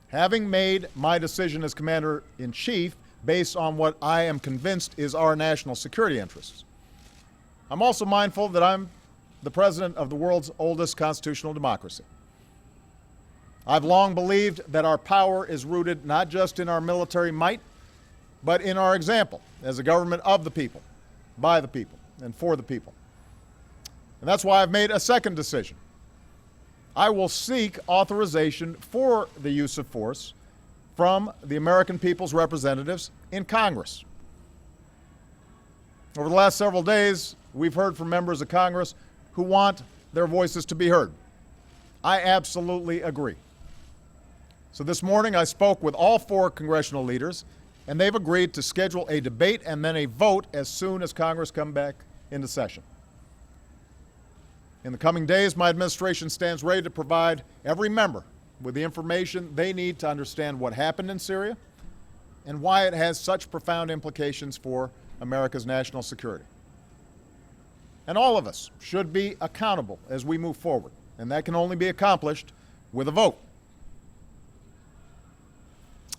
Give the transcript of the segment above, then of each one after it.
having made my decision as Commander-in-Chief based on what I am convinced is our national security interests, I'm also mindful that I'm the President of the world's oldest constitutional democracy. I've long believed that our power is rooted not just in our military might, but in our example as a government of the people, by the people, and for the people. And that's why I've made a second decision. I will seek authorization for the use of force from the American people's representatives in Congress. Over the last several days, we've heard from members of Congress who want their voices to be heard. I absolutely agree. So this morning I spoke with all 4 congressional leaders, and they've agreed to schedule a debate and then a vote as soon as Congress comes back into session. In the coming days, my administration stands ready to provide every member with the information they need to understand what happened in Syria and why it has such profound implications for America's national security. And all of us should be accountable as we move forward, and that can only be accomplished with a vote.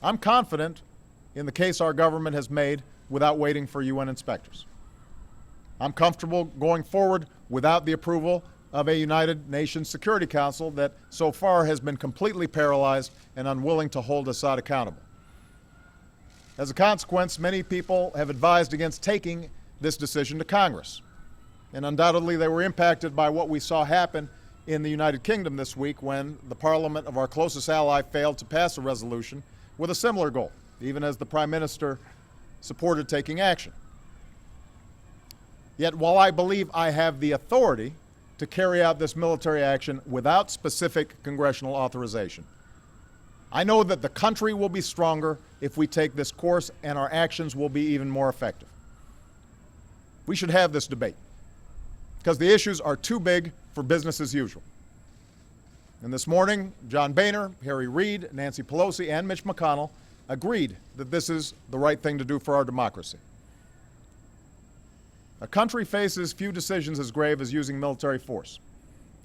I'm confident in the case our government has made without waiting for UN inspectors. I'm comfortable going forward without the approval of a United Nations Security Council that so far has been completely paralyzed and unwilling to hold Assad accountable. As a consequence, many people have advised against taking this decision to Congress. And undoubtedly they were impacted by what we saw happen in the United Kingdom this week when the parliament of our closest ally failed to pass a resolution with a similar goal, even as the Prime Minister supported taking action. Yet while I believe I have the authority to carry out this military action without specific congressional authorization, I know that the country will be stronger if we take this course, and our actions will be even more effective. We should have this debate because the issues are too big for business as usual. And this morning, John Boehner, Harry Reid, Nancy Pelosi, and Mitch McConnell agreed that this is the right thing to do for our democracy. A country faces few decisions as grave as using military force,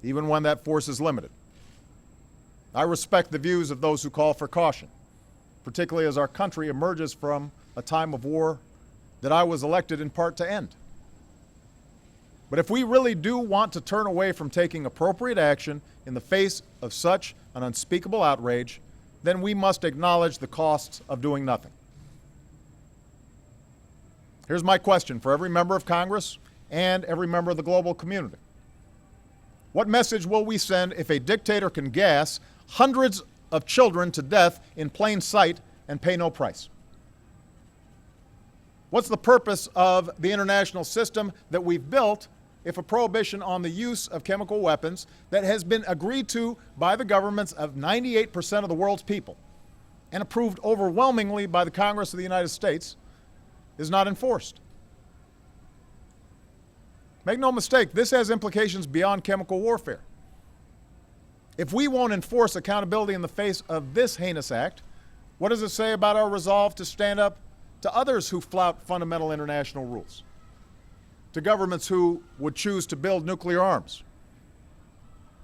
even when that force is limited. I respect the views of those who call for caution, particularly as our country emerges from a time of war that I was elected in part to end. But if we really do want to turn away from taking appropriate action in the face of such an unspeakable outrage, then we must acknowledge the costs of doing nothing. Here's my question for every member of Congress and every member of the global community. What message will we send if a dictator can gas hundreds of children to death in plain sight and pay no price? What's the purpose of the international system that we've built if a prohibition on the use of chemical weapons that has been agreed to by the governments of 98% of the world's people and approved overwhelmingly by the Congress of the United States is not enforced? Make no mistake, this has implications beyond chemical warfare. If we won't enforce accountability in the face of this heinous act, what does it say about our resolve to stand up to others who flout fundamental international rules? To governments who would choose to build nuclear arms?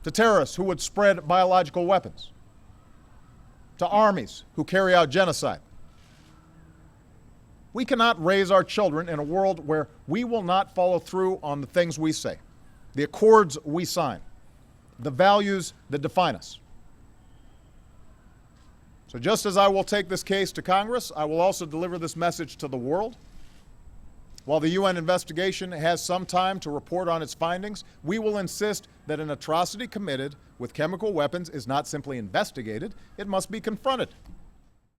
To terrorists who would spread biological weapons? To armies who carry out genocide? We cannot raise our children in a world where we will not follow through on the things we say, the accords we sign, the values that define us. So just as I will take this case to Congress, I will also deliver this message to the world. While the UN investigation has some time to report on its findings, we will insist that an atrocity committed with chemical weapons is not simply investigated, it must be confronted.